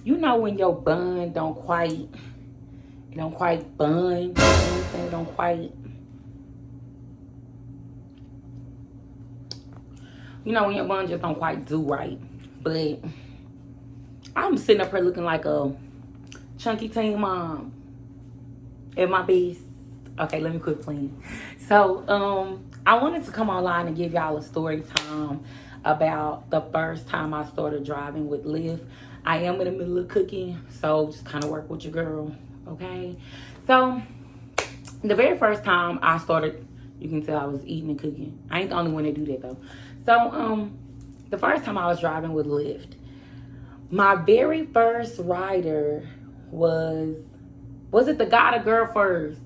You know when your bun don't quite bun, you know what I'm saying? Don't quite, you know when your bun just don't quite do right. But I'm sitting up here looking like a chunky teen mom at my best. Okay, let me quit playing. So, I wanted to come online and give y'all a story time about the first time I started driving with Lyft. I am in the middle of cooking, so just kind of work with your girl, okay? So, the very first time I started, you can tell I was eating and cooking. I ain't the only one to do that, though. So, the first time I was driving with Lyft, my very first rider was it the guy or the girl first?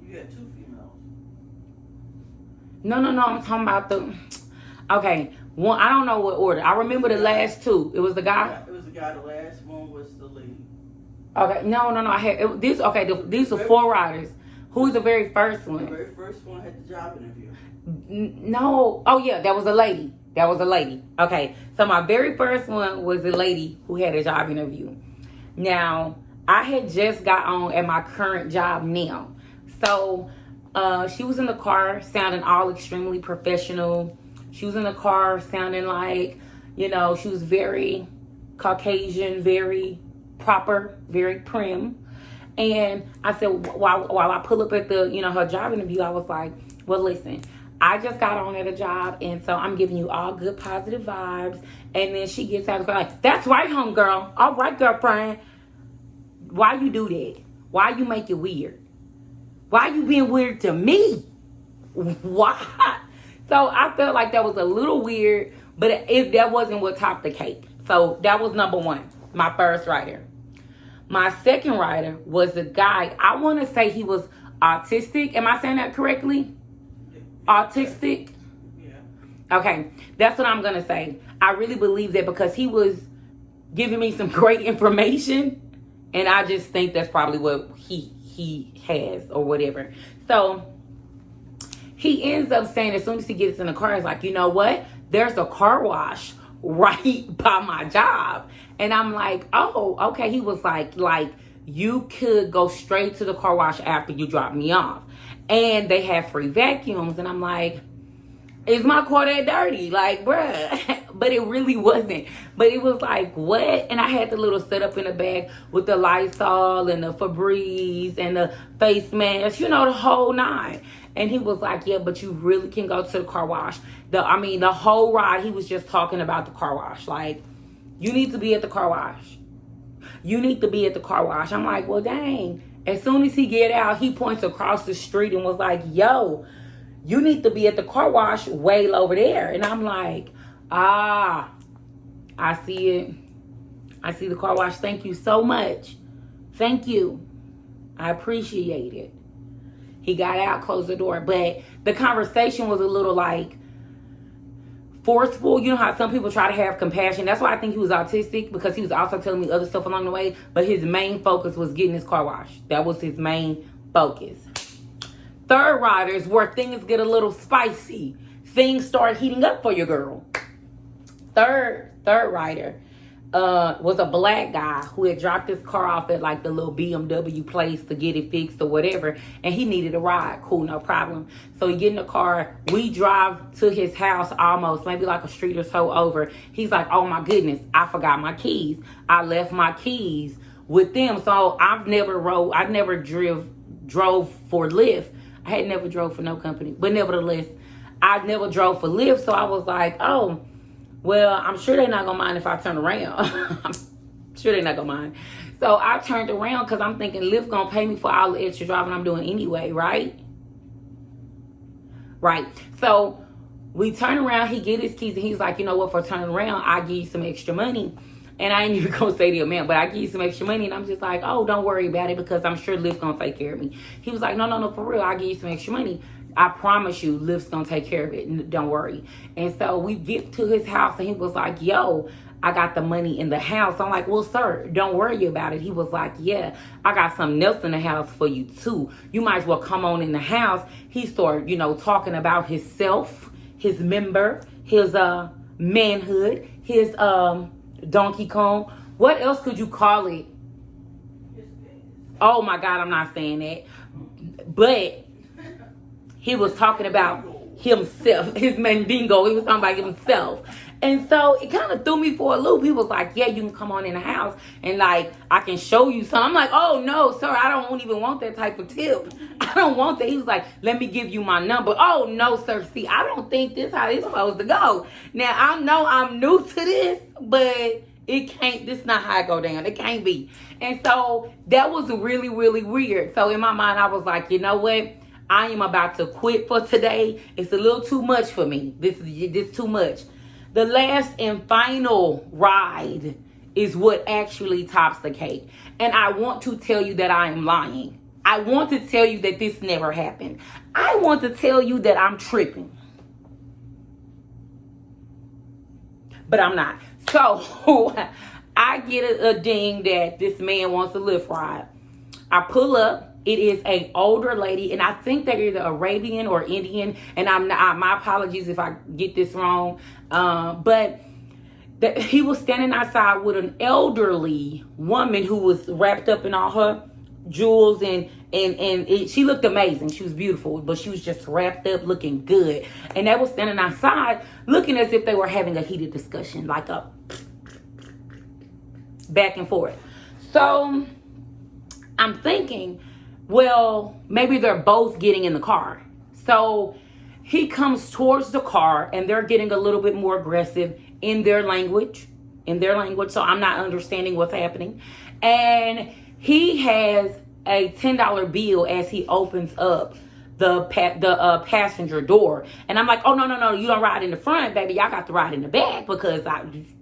You had 2 females. No, I'm talking about the, okay, one, I don't know what order. I remember the last 2. It was the guy? Yeah, it was the guy. The last one was the lady. Okay, no, I had, these are 4 riders. Who was the very first one? The very first one had the job interview. No, oh yeah, that was a lady. Okay, so my very first one was the lady who had a job interview. Now, I had just got on at my current job now. So, she was in the car sounding all extremely professional. She was in the car sounding like, she was very Caucasian, very proper, very prim. And I said, while I pull up at the, her job interview, I was like, well, listen, I just got on at a job, and so I'm giving you all good positive vibes. And then she gets out of the car like, that's right, homegirl. All right, girlfriend. Why you do that? Why you make it weird? Why you being weird to me? Why? So I felt like that was a little weird, but that wasn't what topped the cake. So that was number 1, my first rider. My second rider was a guy, I want to say he was autistic. Am I saying that correctly? Autistic? Yeah. Okay, that's what I'm going to say. I really believe that because he was giving me some great information, and I just think that's probably what he has or whatever. So he ends up saying as soon as he gets in the car, he's like, you know what? There's a car wash right by my job. And I'm like, oh, okay. He was like you could go straight to the car wash after you drop me off. And they have free vacuums. And I'm like, is my car that dirty? Like, bruh. But it really wasn't. But it was like, what? And I had the little setup in the bag with the Lysol and the Febreze and the face mask, the whole 9. And he was like, yeah, but you really can go to the car wash. The whole ride, he was just talking about the car wash. Like, you need to be at the car wash. You need to be at the car wash. I'm like, well, dang. As soon as he get out, he points across the street and was like, yo, you need to be at the car wash way over there. And I'm like, I see it. I see the car wash. Thank you so much. Thank you. I appreciate it. He got out, closed the door. But the conversation was a little like forceful. You know how some people try to have compassion. That's why I think he was autistic, because he was also telling me other stuff along the way. But his main focus was getting his car washed. That was his main focus. Third riders, where things get a little spicy. Things start heating up for your girl. Third rider was a black guy who had dropped his car off at like the little BMW place to get it fixed or whatever, and he needed a ride. Cool, no problem. So he get in the car. We drive to his house almost, maybe like a street or so over. He's like, oh my goodness, I forgot my keys. I left my keys with them. So I never drove for Lyft. I had never drove for no company, but nevertheless, I never drove for Lyft. So I was like, oh, well, I'm sure they're not going to mind if I turn around. I'm sure they're not going to mind. So I turned around because I'm thinking Lyft going to pay me for all the extra driving I'm doing anyway, right? Right. So we turn around, he get his keys, and he's like, you know what, for turning around, I give you some extra money. And I ain't even going to say the amount, but I give you some extra money. And I'm just like, oh, don't worry about it because I'm sure Lyft going to take care of me. He was like, no, for real, I'll give you some extra money. I promise you, Lyft's going to take care of it. Don't worry. And so we get to his house, and he was like, yo, I got the money in the house. I'm like, well, sir, don't worry about it. He was like, yeah, I got something else in the house for you, too. You might as well come on in the house. He started, talking about himself, his member, his manhood. his Donkey Kong. What else could you call it? Oh my God, I'm not saying that. But he was talking about himself, his mandingo. He was talking about himself. And so it kind of threw me for a loop. He was like, yeah, you can come on in the house and like, I can show you something. I'm like, oh no, sir, I don't even want that type of tip. I don't want that. He was like, let me give you my number. Oh no, sir. See, I don't think this how it's supposed to go. Now, I know I'm new to this, but this is not how it go down. It can't be. And so that was really, really weird. So in my mind, I was like, you know what? I am about to quit for today. It's a little too much for me. This is too much. The last and final ride is what actually tops the cake. And I want to tell you that I am lying. I want to tell you that this never happened. I want to tell you that I'm tripping. But I'm not. So I get a ding that this man wants a Lyft ride. I pull up. It is an older lady, and I think they're either Arabian or Indian. And my apologies if I get this wrong. But he was standing outside with an elderly woman who was wrapped up in all her jewels, and she looked amazing. She was beautiful, but she was just wrapped up, looking good. And they were standing outside, looking as if they were having a heated discussion, like a back and forth. So I'm thinking, well, maybe they're both getting in the car. So he comes towards the car, and they're getting a little bit more aggressive in their language. So I'm not understanding what's happening. And he has a $10 bill as he opens up the passenger door. And I'm like, oh, no, you don't ride in the front, baby. I got to ride in the back because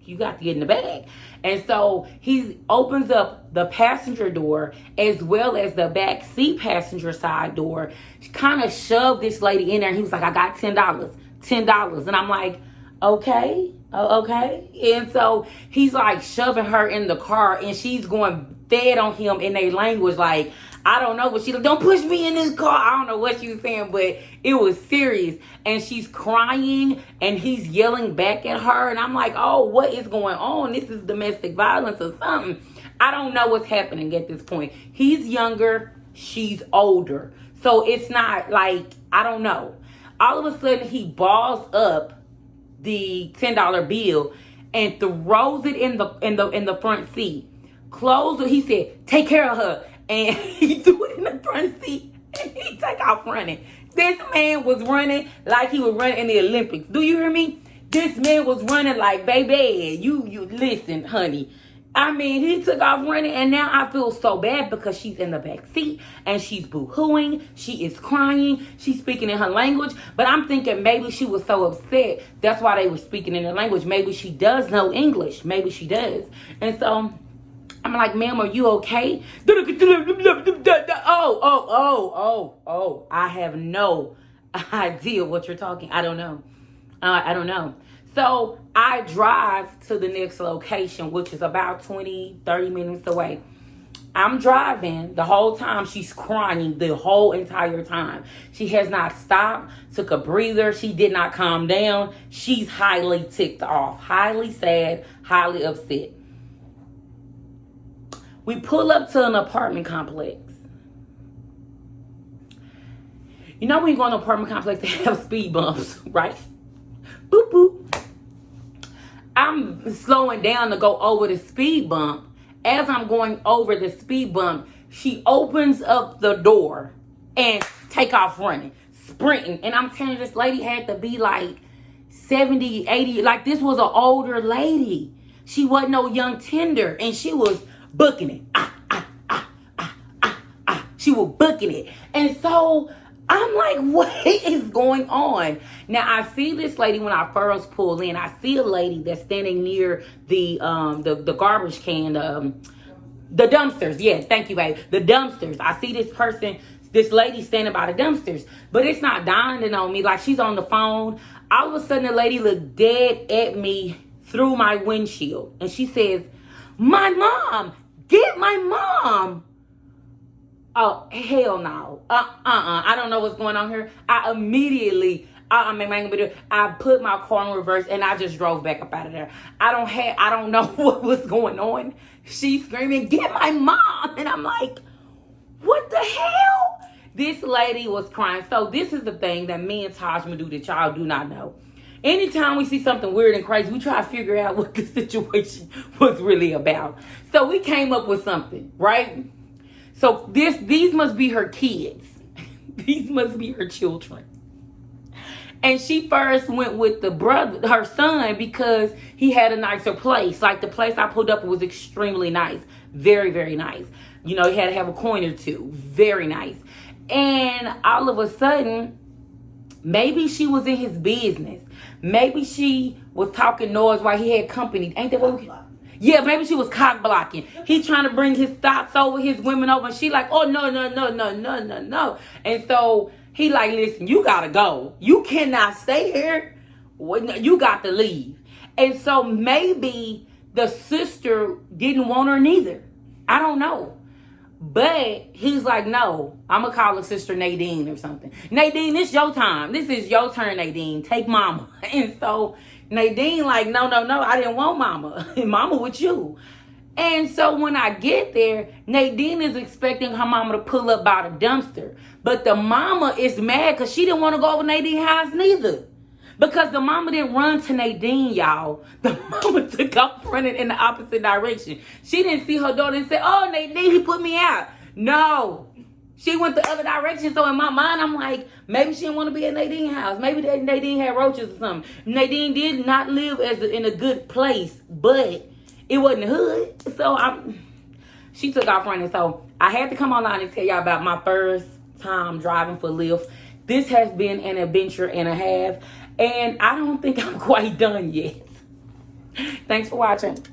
you got to get in the bag. And so he opens up the passenger door as well as the back seat passenger side door. Kind of shoved this lady in there. He was like, I got $10. And I'm like, okay. And so he's like shoving her in the car, and she's going fed on him in a language like, I don't know, but she like, don't push me in this car. I don't know what she was saying, but it was serious. And she's crying, and he's yelling back at her. And I'm like, oh, what is going on? This is domestic violence or something. I don't know what's happening at this point. He's younger, she's older. So it's not like, I don't know. All of a sudden, he balls up the $10 bill and throws it in the front seat. Close it. He said, take care of her. And he threw it in the front seat, and he took off running. This man was running like he was running in the Olympics. Do you hear me? This man was running like, baby, you listen, honey. I mean, he took off running, and now I feel so bad because she's in the back seat, and she's boo-hooing. She is crying. She's speaking in her language. But I'm thinking maybe she was so upset. That's why they were speaking in their language. Maybe she does know English. Maybe she does. And so I'm like, ma'am, are you okay? Oh, I have no idea what you're talking. I don't know. I don't know. So I drive to the next location, which is about 20, 30 minutes away. I'm driving the whole time. She's crying the whole entire time. She has not stopped, took a breather. She did not calm down. She's highly ticked off, highly sad, highly upset. We pull up to an apartment complex. You know when you go in an apartment complex, they have speed bumps, right? Boop, boop. I'm slowing down to go over the speed bump. As I'm going over the speed bump, she opens up the door and take off running, sprinting. And I'm telling you, this lady had to be like 70, 80. Like, this was an older lady. She wasn't no young tender, and she was booking it. She was booking it. And so I'm like, what is going on? Now, I see this lady when I first pull in. I see a lady that's standing near the garbage can, the dumpsters. Yeah, thank you, babe. The dumpsters. I see this lady standing by the dumpsters. But it's not dawning on me. Like, she's on the phone. All of a sudden, the lady looked dead at me through my windshield. And she says, my mom. Get my mom. Oh, hell no. I don't know what's going on here. I I put my car in reverse and I just drove back up out of there. I don't know what was going on. She's screaming, "Get my mom!" And I'm like, what the hell? This lady was crying. So this is the thing that me and Tajma do that y'all do not know. Anytime we see something weird and crazy, we try to figure out what the situation was really about. So we came up with something, right? So these must be her kids. These must be her children. And she first went with her son, because he had a nicer place. Like, the place I pulled up was extremely nice. Very, very nice. You know, he had to have a coin or two. Very nice. And all of a sudden, maybe she was in his business. Maybe she was talking noise while he had company. Ain't that what Yeah, maybe she was cock blocking. He trying to bring his thoughts over, his women over. And she like, oh, no. And so he like, listen, you got to go. You cannot stay here. You got to leave. And so maybe the sister didn't want her neither. I don't know. But he's like, no, I'm going to call her sister Nadine or something. Nadine, this your time. This is your turn, Nadine. Take mama. And so Nadine like, no, I didn't want mama. Mama with you. And so when I get there, Nadine is expecting her mama to pull up by the dumpster. But the mama is mad because she didn't want to go over Nadine's house neither. Because the mama didn't run to Nadine, y'all. The mama took off running in the opposite direction. She didn't see her daughter and say, oh, Nadine, he put me out. No. She went the other direction. So in my mind, I'm like, maybe she didn't want to be at Nadine's house. Maybe Nadine had roaches or something. Nadine did not live in a good place, but it wasn't the hood. So she took off running. So I had to come online and tell y'all about my first time driving for Lyft. This has been an adventure and a half. And I don't think I'm quite done yet. Thanks for watching.